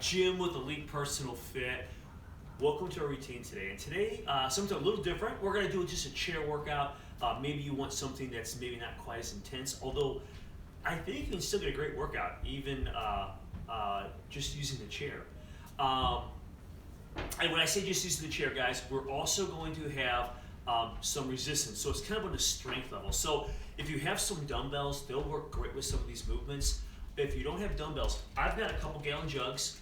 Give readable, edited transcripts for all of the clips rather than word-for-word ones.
Jim with Elite Personal Fit. Welcome to our routine today. And today, something a little different. We're going to do just a chair workout. Maybe you want something that's maybe not quite as intense, although I think you can still get a great workout even just using the chair. And when I say just using the chair, guys, we're also going to have some resistance. So it's kind of on the strength level. So if you have some dumbbells, they'll work great with some of these movements. If you don't have dumbbells, I've got a couple gallon jugs.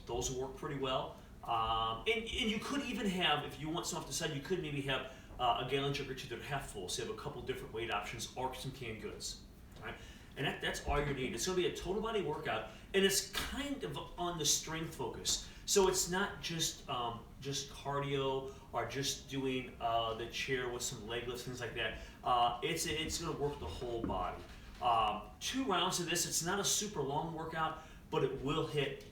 Those will work pretty well. And you could even have, if you want some off the side, you could maybe have a gallon jug or two that are half full. So you have a couple different weight options or some canned goods. Right? And that's all you need. It's going to be a total body workout, and it's kind of on the strength focus. So it's not just cardio or just doing the chair with some leg lifts, things like that. It's going to work the whole body. 2 rounds of this. It's not a super long workout, but it will hit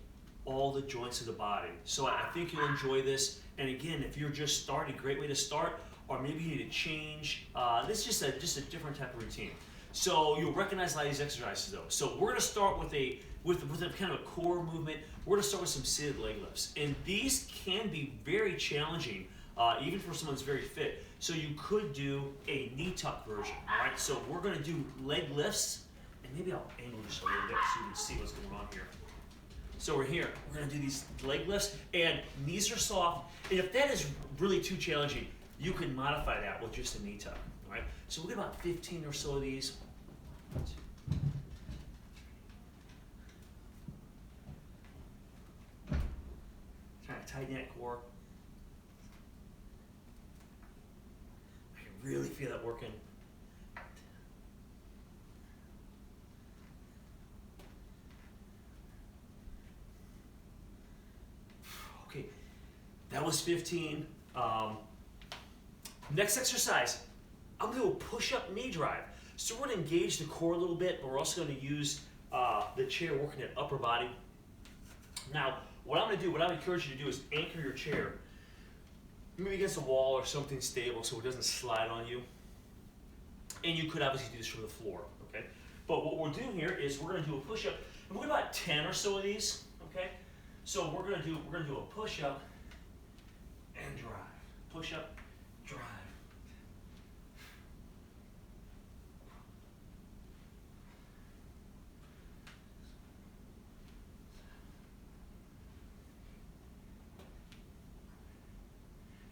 all the joints of the body. So I think you'll enjoy this. And again, if you're just starting, great way to start. Or maybe you need to change. This is just a different type of routine. So you'll recognize a lot of these exercises though. So we're going to start with a kind of a core movement. We're going to start with some seated leg lifts, and these can be very challenging, even for someone that's very fit. So you could do a knee tuck version. All right. So we're going to do leg lifts, and maybe I'll angle this a little bit so you can see what's going on here. So we're here. We're going to do these leg lifts, and knees are soft. And if that is really too challenging, you can modify that with just a knee tuck. All right. So we'll get about 15 or so of these. Trying to tighten that core. I can really feel that working. Okay, that was 15. Next exercise, I'm going to do a push-up knee drive. So we're going to engage the core a little bit, but we're also going to use the chair working at upper body. Now, what I'm going to do, what I would encourage you to do is anchor your chair maybe against a wall or something stable so it doesn't slide on you. And you could obviously do this from the floor, okay? But what we're doing here is we're going to do a push-up, and we're going to do about 10 or so of these, okay? So we're going to do a push-up and drive. Push-up, drive.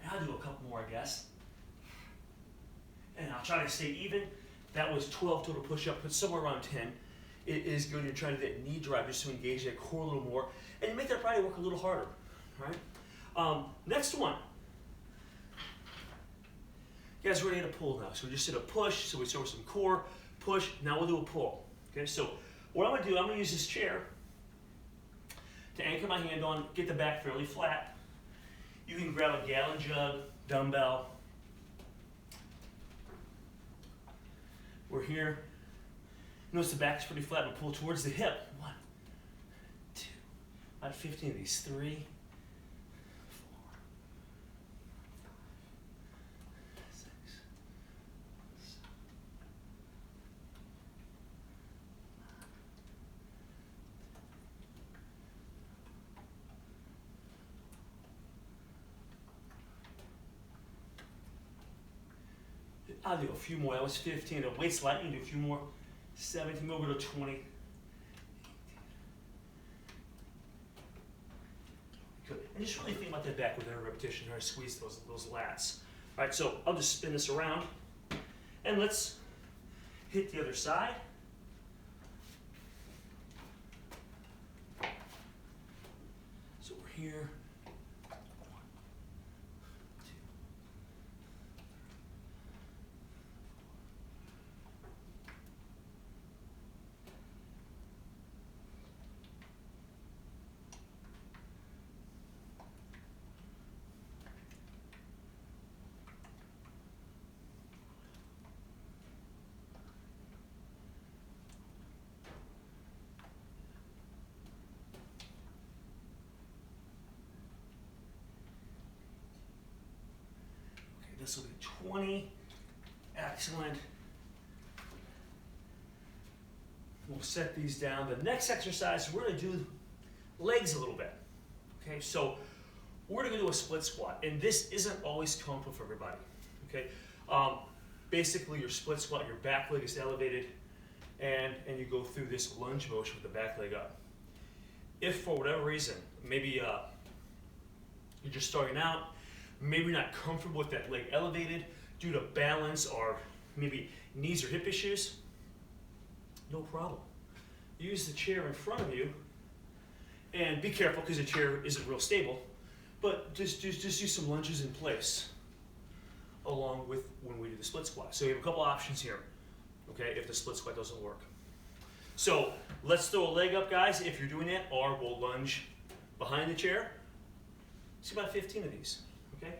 I'll do a couple more, I guess. And I'll try to stay even. That was 12 total push-up, but somewhere around 10. It is good. You're trying to do that knee drive just to engage that core a little more and make that body work a little harder. All right. Next one. You guys ready to pull now? So we just did a push. So we start with some core, push. Now we'll do a pull. Okay. So what I'm going to do, I'm going to use this chair to anchor my hand on, get the back fairly flat. You can grab a gallon jug, dumbbell. We're here. Notice the back is pretty flat. We'll pull towards the hip. 1, 2, about 15 of these. 3, 4, 5, 6, 7. I'll do a few more. That was 15. The weight's light. You can do a few more. 17. We'll go to 20. Good. And just really think about that back with every repetition. Try to squeeze those lats. All right. So I'll just spin this around, and let's hit the other side. So we're here. This will be 20. Excellent. We'll set these down. The next exercise, we're going to do legs a little bit. Okay, so we're gonna do a split squat, and this isn't always comfortable for everybody. Okay, basically your split squat, your back leg is elevated, and you go through this lunge motion with the back leg up. If for whatever reason, maybe you're just starting out, maybe you're not comfortable with that leg elevated due to balance or maybe knees or hip issues, no problem. Use the chair in front of you, and be careful because the chair isn't real stable, but just do some lunges in place along with when we do the split squat. So you have a couple options here, okay, if the split squat doesn't work. So let's throw a leg up, guys, if you're doing that, or we'll lunge behind the chair. See about 15 of these, okay?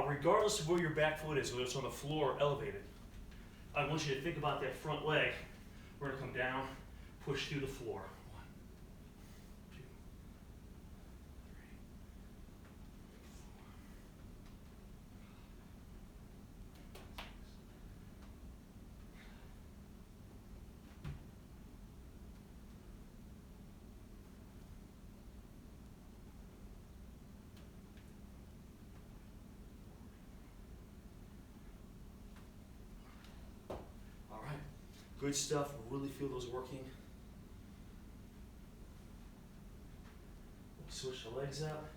Regardless of where your back foot is, whether it's on the floor or elevated, I want you to think about that front leg. We're gonna come down, push through the floor. 1, 2, 3, 4. All right, good stuff. Really feel those working. Switch the legs up.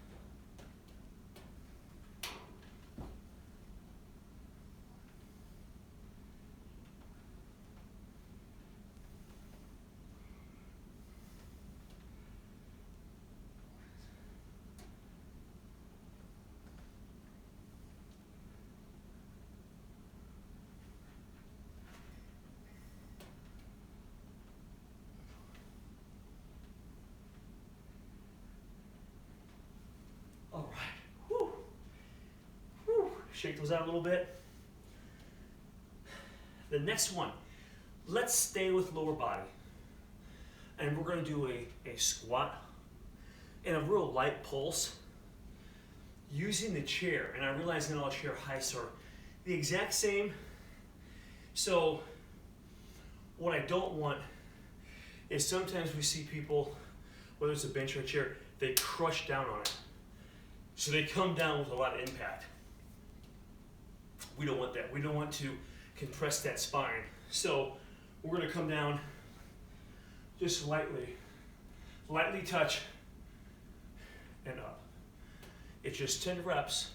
All right. Whew. Whew. Shake those out a little bit. The next one, let's stay with lower body. And we're going to do a squat and a real light pulse using the chair. And I realize not all chair heights are the exact same. So what I don't want is sometimes we see people, whether it's a bench or a chair, they crush down on it. So they come down with a lot of impact. We don't want that. We don't want to compress that spine. So we're going to come down just lightly touch and up. It's just 10 reps,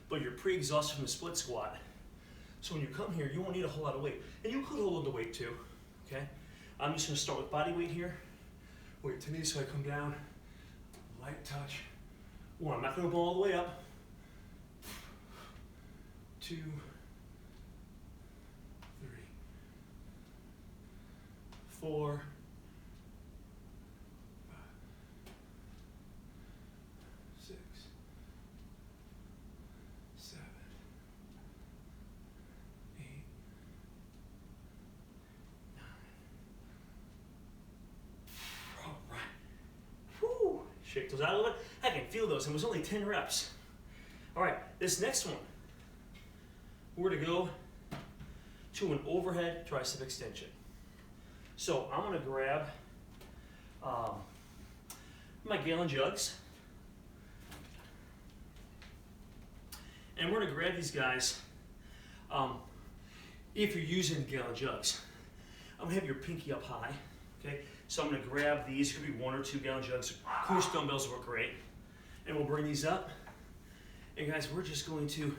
but you're pre-exhausted from the split squat. So when you come here, you won't need a whole lot of weight. And you could hold the weight too, okay? I'm just going to start with body weight here. Wait, to me, so I come down, light touch. 1, I'm not going to go all the way up. 2, 3, 4, 5, 6, 7, 8, 9. All right. Whew. Shake those out a little bit. I can feel those. It was only 10 reps. All right, this next one, we're going to go to an overhead tricep extension. So I'm going to grab my gallon jugs, and we're going to grab these guys. If you're using gallon jugs, I'm going to have your pinky up high. Okay, so I'm going to grab these. It could be 1 or 2 gallon jugs. Of course, dumbbells work great. And we'll bring these up. And guys, we're just going to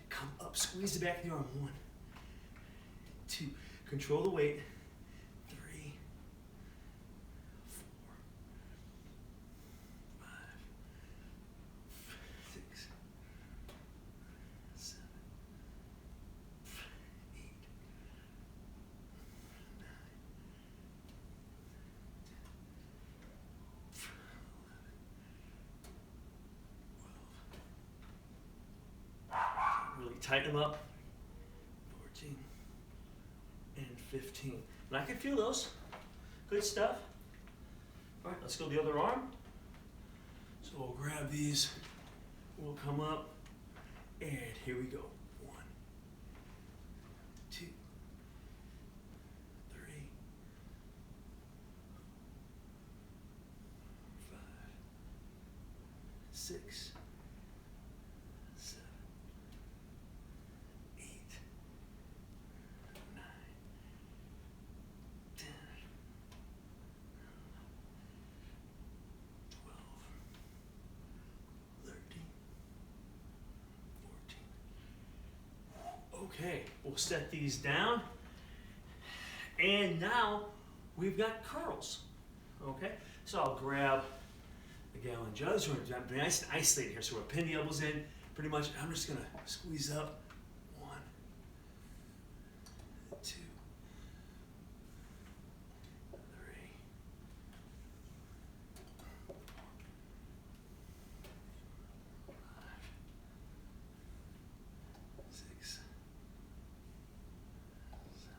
come up, squeeze the back of the arm. 1, 2, control the weight. 3, 4, 5, 6, 7, 8, 9, 10, 11, 12. Really tighten them up. 14 and 15. And I can feel those. Good stuff. All right, let's go the other arm. So we'll grab these. We'll come up. And here we go. 1, 2, 3, 4, 6, 7, 8, 9, 10, 12, 13, 14. Okay, we'll set these down. And now we've got curls. Okay, so I'll grab the gallon jugs. We're going to be nice and isolated here. So we're pin the elbows in pretty much. I'm just going to squeeze up. 1, 2, 3, 4, 5, 6, 7, 8, 9, 10.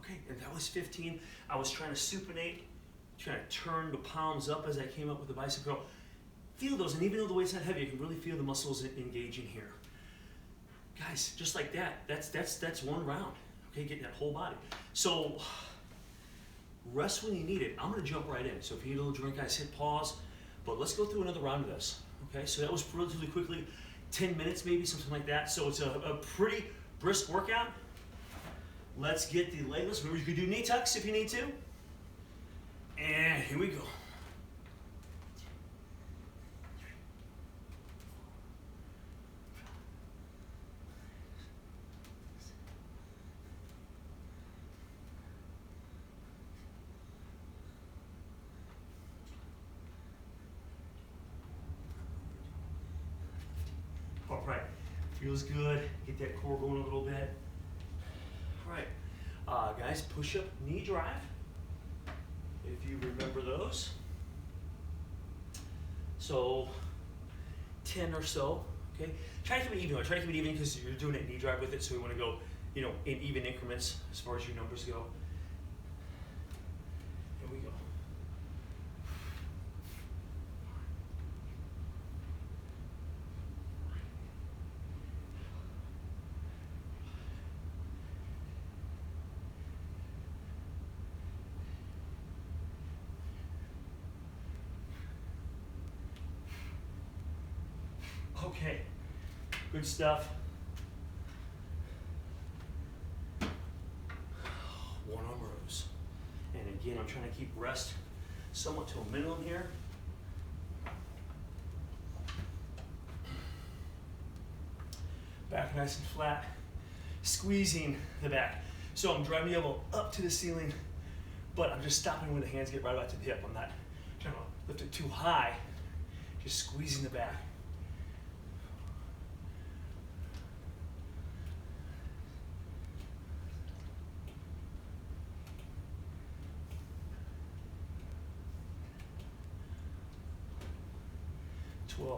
Okay, and that was 15. I was trying to supinate, trying to turn the palms up as I came up with the bicep curl. Feel those, and even though the weight's not heavy, you can really feel the muscles engaging here. Guys, just like that, that's one round. Okay, getting that whole body. So rest when you need it. I'm gonna jump right in. So if you need a little drink, guys, hit pause. But let's go through another round of this. Okay, so that was relatively quickly, 10 minutes maybe, something like that. So it's a pretty brisk workout. Let's get the legless. Remember, you can do knee tucks if you need to. And here we go. All right, feels good. Get that core going a little bit. All right, guys, push-up knee drive, if you remember those. So 10 or so, okay? Try to keep it even. I try to keep it even because you're doing a knee drive with it, so we want to go, in even increments as far as your numbers go. Here we go. Okay, good stuff. One arm rows. And again, I'm trying to keep rest somewhat to a minimum here. Back nice and flat. Squeezing the back. So I'm driving the elbow up to the ceiling, but I'm just stopping when the hands get right back to the hip. I'm not trying to lift it too high, just squeezing the back.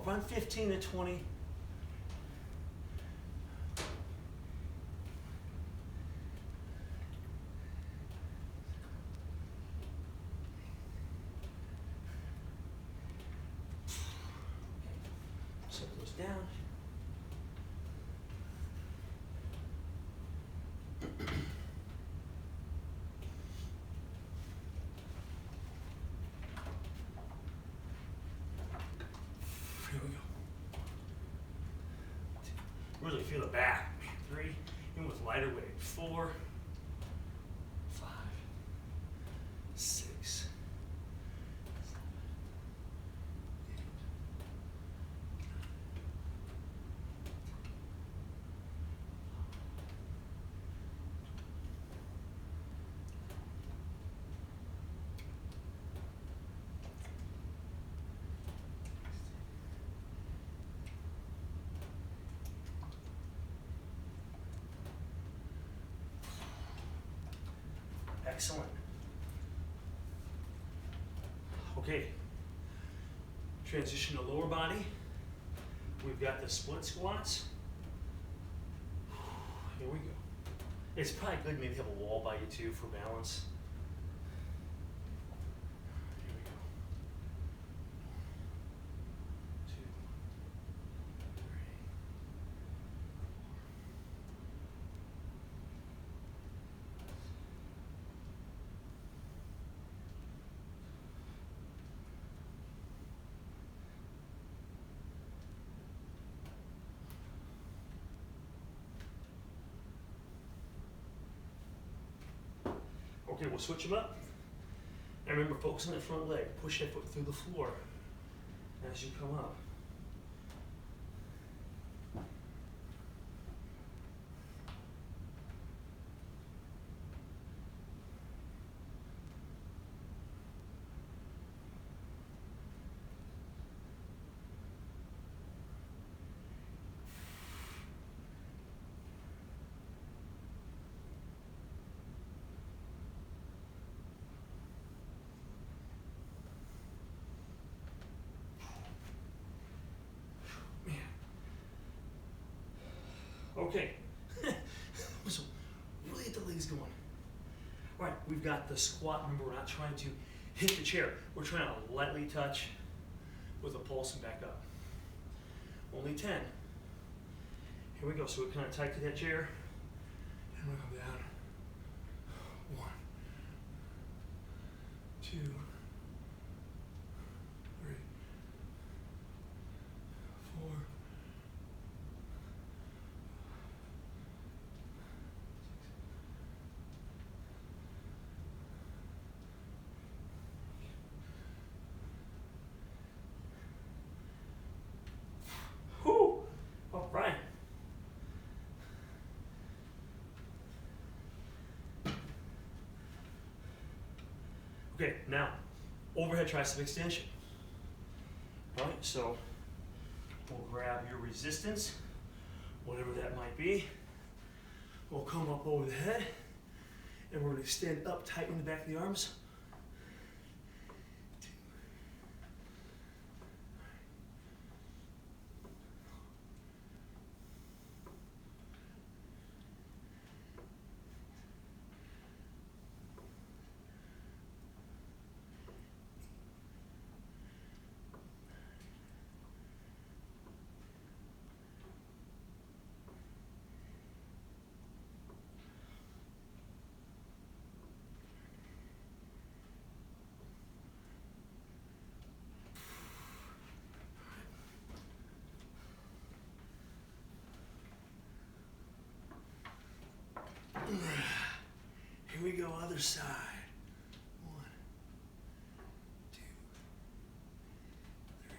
Around 15 to 20. Set those down. Here we go. Really feel the back. 3, even with lighter weight. 4, 5, 6, 7. Excellent. Okay, transition to lower body. We've got the split squats. Here we go. It's probably good to maybe have a wall by you too for balance. Here we go. 2, 3. Okay, we'll switch them up. And remember, focus on that front leg. Push that foot through the floor as you come up. Okay, so really get the legs going. All right, we've got the squat. Remember, we're not trying to hit the chair. We're trying to lightly touch with a pulse and back up. Only 10. Here we go. So we're kind of tight to that chair. And we'll come down. 1, 2, 3, 4. Whew. All right. Okay, now overhead tricep extension. All right, so we'll grab your resistance, whatever that might be. We'll come up over the head, and we're going to extend up, tighten the back of the arms. Here we go, other side. 1, 2, 3.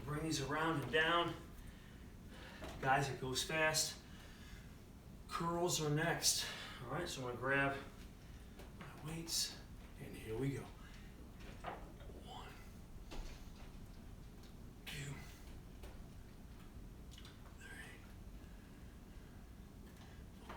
Bring these around and down. Guys, it goes fast. Curls are next. All right, so I'm gonna grab my weights, and here we go. 1, 2, 3, 4.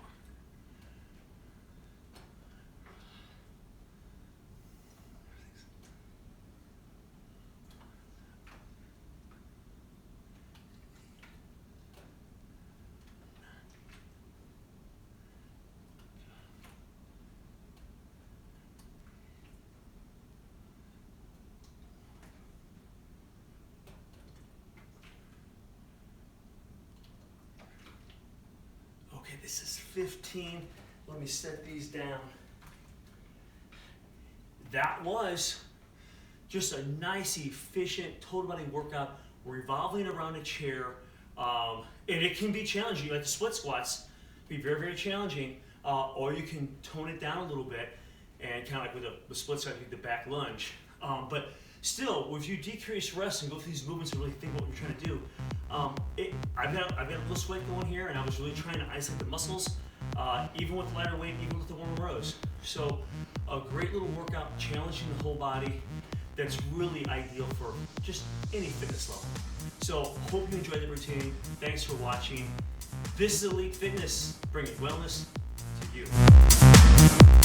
Okay, this is 15. Let me set these down. That was just a nice, efficient, total body workout revolving around a chair. And it can be challenging, like the split squats, be very, very challenging. Or you can tone it down a little bit and kind of like with the split squat, the back lunge. But still, if you decrease rest and go through these movements and really think what you're trying to do, I've got a little sweat going here, and I was really trying to isolate the muscles, even with lighter weight, even with the warmer rows. So a great little workout, challenging the whole body, that's really ideal for just any fitness level. So hope you enjoyed the routine. Thanks for watching. This is Elite Fitness, bringing wellness to you.